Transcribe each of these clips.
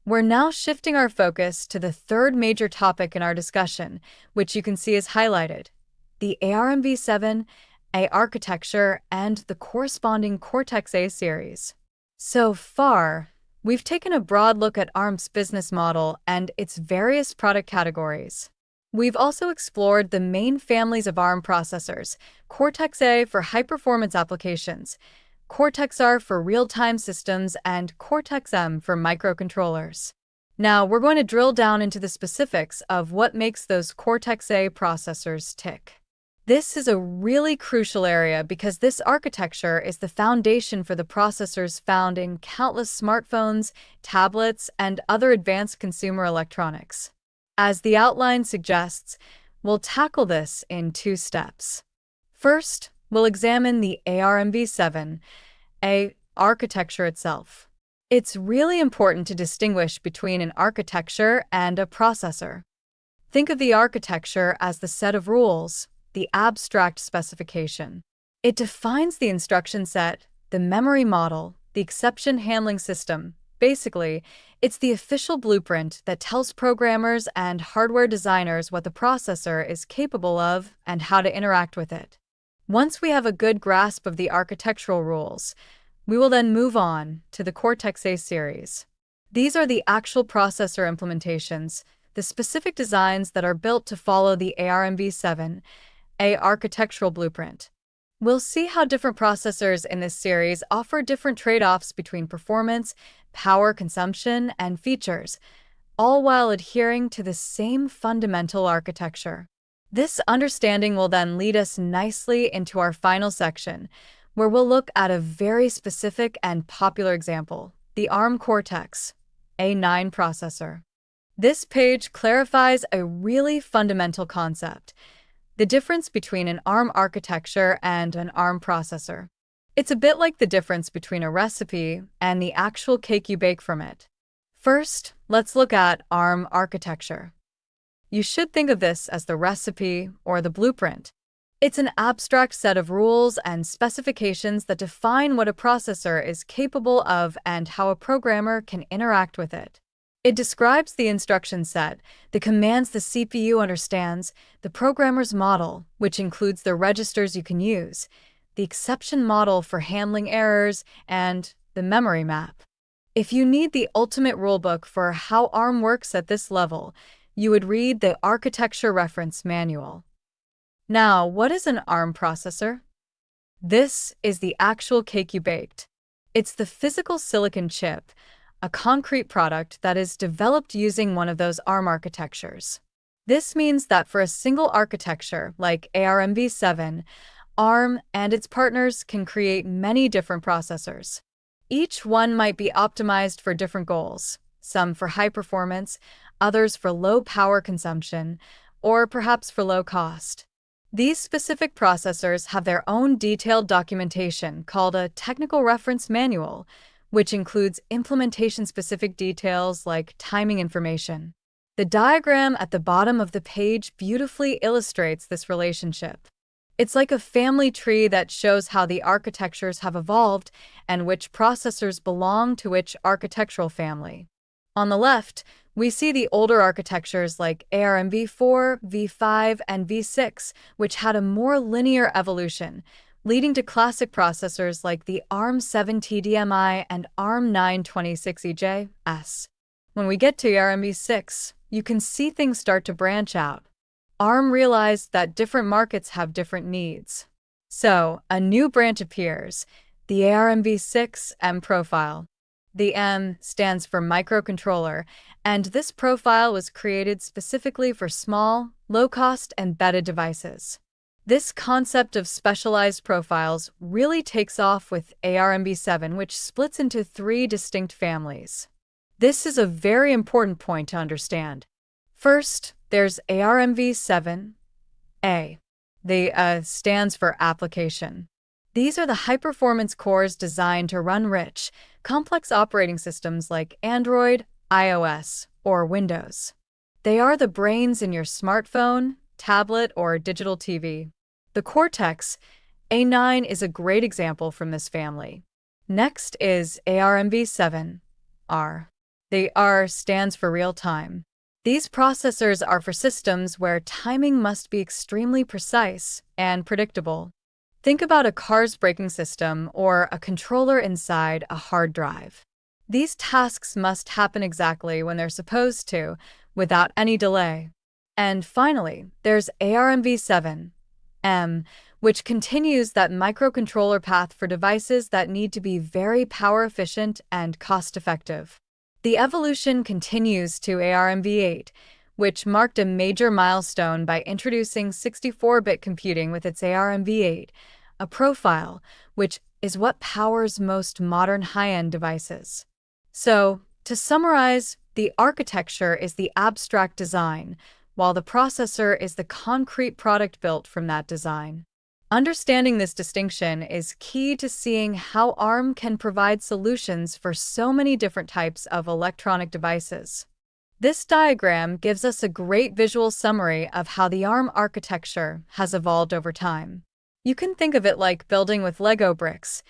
We're now shifting our focus to the third major topic in our discussion, which you can see is highlighted: the ARMv7-A architecture and the corresponding Cortex-A series. So far, we've taken a broad look at ARM's business model and its various product categories. We've also explored the main families of ARM processors: Cortex-A for high-performance applications, Cortex-R for real-time systems, and Cortex-M for microcontrollers. Now, we're going to drill down into the specifics of what makes those Cortex-A processors tick. This is a really crucial area because this architecture is the foundation for the processors found in countless smartphones, tablets, and other advanced consumer electronics. As the outline suggests, we'll tackle this in two steps. First, we'll examine the ARMv7-A architecture itself. It's really important to distinguish between an architecture and a processor. Think of the architecture as the set of rules, the abstract specification. It defines the instruction set, the memory model, the exception handling system. Basically, it's the official blueprint that tells programmers and hardware designers what the processor is capable of and how to interact with it. Once we have a good grasp of the architectural rules, we will then move on to the Cortex-A series. These are the actual processor implementations, the specific designs that are built to follow the ARMv7-A architectural blueprint. We'll see how different processors in this series offer different trade-offs between performance, power consumption, and features, all while adhering to the same fundamental architecture. This understanding will then lead us nicely into our final section, where we'll look at a very specific and popular example: the ARM Cortex-A9 processor. This page clarifies a really fundamental concept: the difference between an ARM architecture and an ARM processor. It's a bit like the difference between a recipe and the actual cake you bake from it. First, let's look at ARM architecture. You should think of this as the recipe or the blueprint. It's an abstract set of rules and specifications that define what a processor is capable of and how a programmer can interact with it. It describes the instruction set, the commands the CPU understands, the programmer's model, which includes the registers you can use, the exception model for handling errors, and the memory map. If you need the ultimate rulebook for how ARM works at this level, you would read the Architecture Reference Manual. Now, what is an ARM processor? This is the actual cake you baked. It's the physical silicon chip, a concrete product that is developed using one of those ARM architectures. This means that for a single architecture like ARMv7, ARM and its partners can create many different processors. Each one might be optimized for different goals, some for high performance, others for low power consumption, or perhaps for low cost. These specific processors have their own detailed documentation called a Technical Reference Manual, which includes implementation-specific details like timing information. The diagram at the bottom of the page beautifully illustrates this relationship. It's like a family tree that shows how the architectures have evolved and which processors belong to which architectural family. On the left, we see the older architectures like ARMv4, V5, and V6, which had a more linear evolution, leading to classic processors like the ARM7-TDMI and ARM926EJ-S. When we get to ARMv6, you can see things start to branch out. ARM realized that different markets have different needs. So, a new branch appears, the ARMv6-M profile. The M stands for microcontroller, and this profile was created specifically for small, low-cost, embedded devices. This concept of specialized profiles really takes off with ARMv7, which splits into three distinct families. This is a very important point to understand. First, there's ARMv7-A. The stands for application. These are the high-performance cores designed to run rich, complex operating systems like Android, iOS, or Windows. They are the brains in your smartphone, tablet, or digital TV. The Cortex-A9 is a great example from this family. Next is ARMv7-R. The R stands for real time. These processors are for systems where timing must be extremely precise and predictable. Think about a car's braking system or a controller inside a hard drive. These tasks must happen exactly when they're supposed to, without any delay. And finally, there's ARMv7-M, which continues that microcontroller path for devices that need to be very power efficient and cost-effective. The evolution continues to ARMv8, which marked a major milestone by introducing 64-bit computing with its ARMv8, a profile which is what powers most modern high-end devices. So, to summarize, the architecture is the abstract design, while the processor is the concrete product built from that design. Understanding this distinction is key to seeing how ARM can provide solutions for so many different types of electronic devices. This diagram gives us a great visual summary of how the ARM architecture has evolved over time. You can think of it like building with Lego bricks.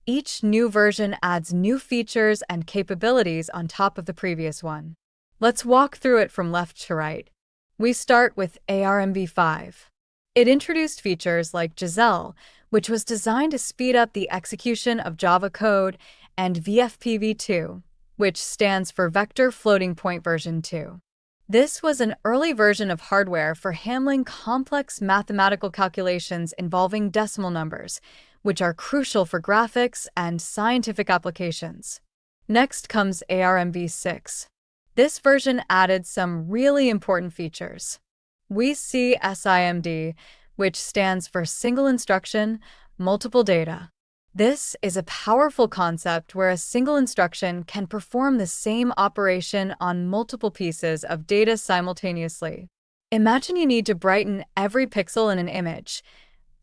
Each new version adds new features and capabilities on top of the previous one. Let's walk through it from left to right. We start with ARMv5. It introduced features like Giselle, which was designed to speed up the execution of Java code, and VFPv2, which stands for Vector Floating Point Version 2. This was an early version of hardware for handling complex mathematical calculations involving decimal numbers, which are crucial for graphics and scientific applications. Next comes ARMv6. This version added some really important features. We see SIMD, which stands for Single Instruction, Multiple Data. This is a powerful concept where a single instruction can perform the same operation on multiple pieces of data simultaneously. Imagine you need to brighten every pixel in an image.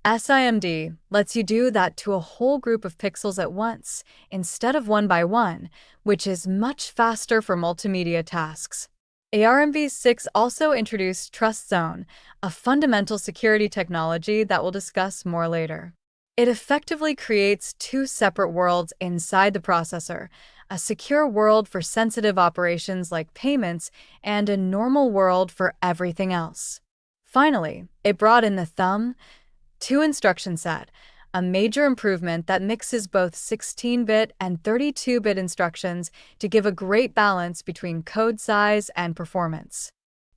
SIMD lets you do that to a whole group of pixels at once, instead of one by one, which is much faster for multimedia tasks. ARMv6 also introduced Trust Zone, a fundamental security technology that we'll discuss more later. It effectively creates two separate worlds inside the processor, a secure world for sensitive operations like payments and a normal world for everything else. Finally, it brought in the Thumb-2 instruction set, a major improvement that mixes both 16-bit and 32-bit instructions to give a great balance between code size and performance.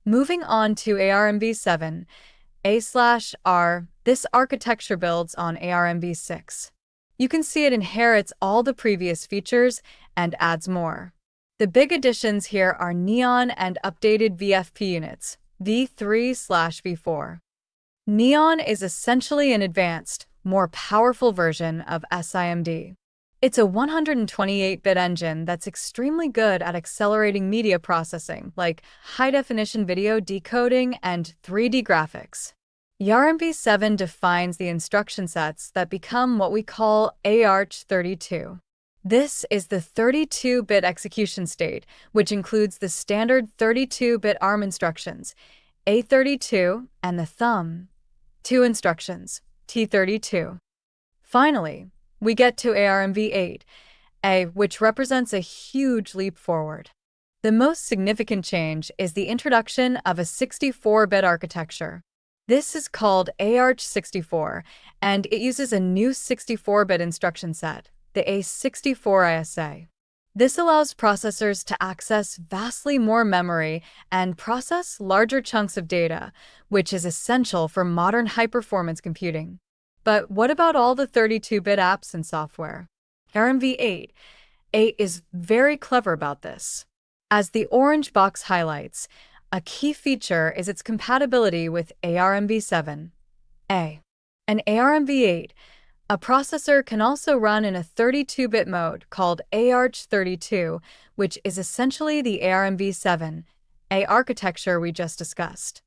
Moving on to ARMv7-A/R, this architecture builds on ARMv6. You can see it inherits all the previous features and adds more. The big additions here are Neon and updated VFP units, V3/V4. Neon is essentially an advanced, more powerful version of SIMD. It's a 128-bit engine that's extremely good at accelerating media processing, like high-definition video decoding and 3D graphics. ARMv7 defines the instruction sets that become what we call ARCH32. This is the 32-bit execution state, which includes the standard 32-bit ARM instructions, A32, and the Thumb-2 instructions, T32. Finally, we get to ARMv8-A, which represents a huge leap forward. The most significant change is the introduction of a 64-bit architecture. This is called ARCH64, and it uses a new 64-bit instruction set, the A64ISA. This allows processors to access vastly more memory and process larger chunks of data, which is essential for modern high-performance computing. But what about all the 32-bit apps and software? ARMv8-A is very clever about this. As the orange box highlights, a key feature is its compatibility with ARMv7-A. An ARMv8, a processor can also run in a 32-bit mode called ARCH32, which is essentially the ARMv7-A architecture we just discussed.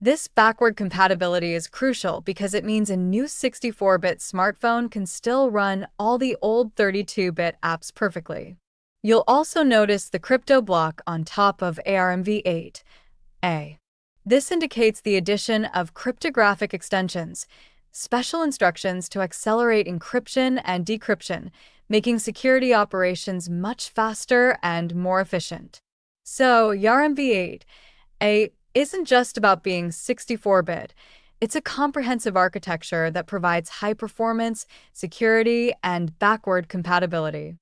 This backward compatibility is crucial because it means a new 64-bit smartphone can still run all the old 32-bit apps perfectly. You'll also notice the crypto block on top of ARMv8-A. This indicates the addition of cryptographic extensions, special instructions to accelerate encryption and decryption, making security operations much faster and more efficient. So, ARMv7-A isn't just about being 64-bit. It's a comprehensive architecture that provides high performance, security, and backward compatibility.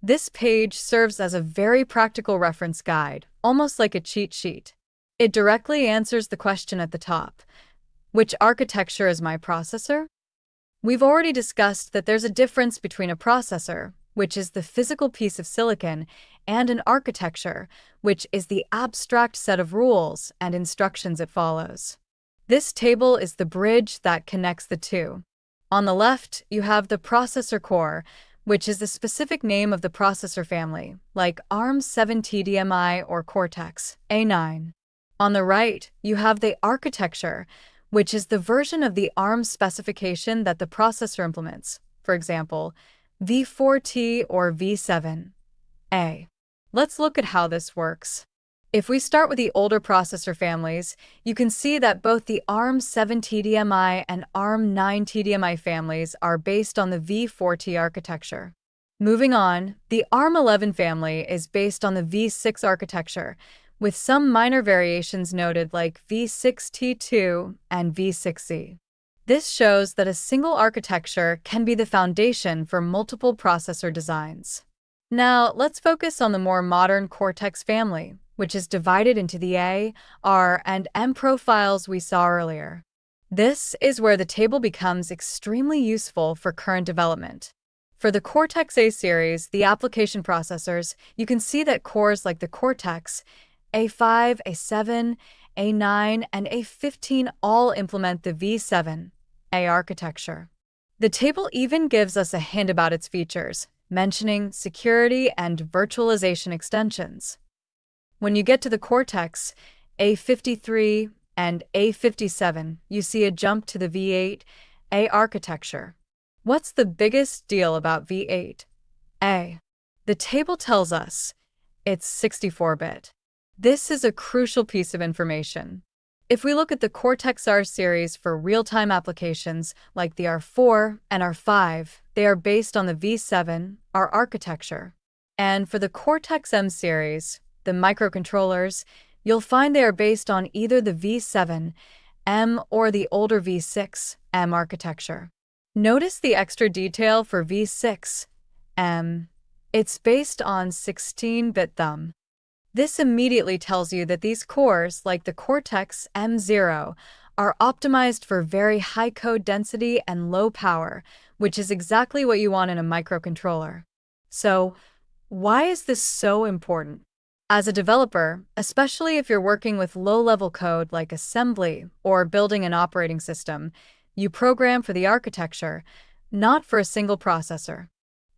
This page serves as a very practical reference guide, almost like a cheat sheet. It directly answers the question at the top: which architecture is my processor? We've already discussed that there's a difference between a processor, which is the physical piece of silicon, and an architecture, which is the abstract set of rules and instructions it follows. This table is the bridge that connects the two. On the left, you have the processor core, which is the specific name of the processor family, like ARMv7-TDMI or Cortex-A9. On the right, you have the architecture, which is the version of the ARM specification that the processor implements, for example, V4T or V7-A. Let's look at how this works. If we start with the older processor families, you can see that both the ARM7-TDMI and ARM9-TDMI families are based on the V4T architecture. Moving on, the ARM11 family is based on the V6 architecture, with some minor variations noted like V6T2 and V6E. This shows that a single architecture can be the foundation for multiple processor designs. Now, let's focus on the more modern Cortex family, which is divided into the A, R, and M profiles we saw earlier. This is where the table becomes extremely useful for current development. For the Cortex-A series, the application processors, you can see that cores like the Cortex-A5, A7, A9, and A15 all implement the V7-A architecture. The table even gives us a hint about its features, mentioning security and virtualization extensions. When you get to the Cortex-A53 and A57, you see a jump to the V8-A architecture. What's the biggest deal about V8-A? The table tells us it's 64-bit. This is a crucial piece of information. If we look at the Cortex-R series for real-time applications like the R4 and R5, they are based on the V7-R architecture. And for the Cortex-M series, the microcontrollers, you'll find they are based on either the V7-M or the older V6-M architecture. Notice the extra detail for V6-M. It's based on 16-bit thumb. This immediately tells you that these cores, like the Cortex-M0, are optimized for very high code density and low power, which is exactly what you want in a microcontroller. So, why is this so important? As a developer, especially if you're working with low-level code like assembly or building an operating system, you program for the architecture, not for a single processor.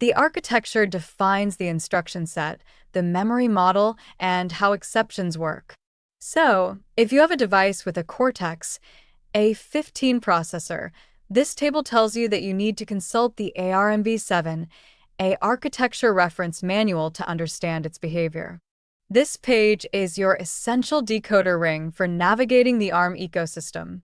The architecture defines the instruction set, the memory model, and how exceptions work. So, if you have a device with a Cortex-A15 processor, this table tells you that you need to consult the ARMv7-A architecture reference manual to understand its behavior. This page is your essential decoder ring for navigating the ARM ecosystem.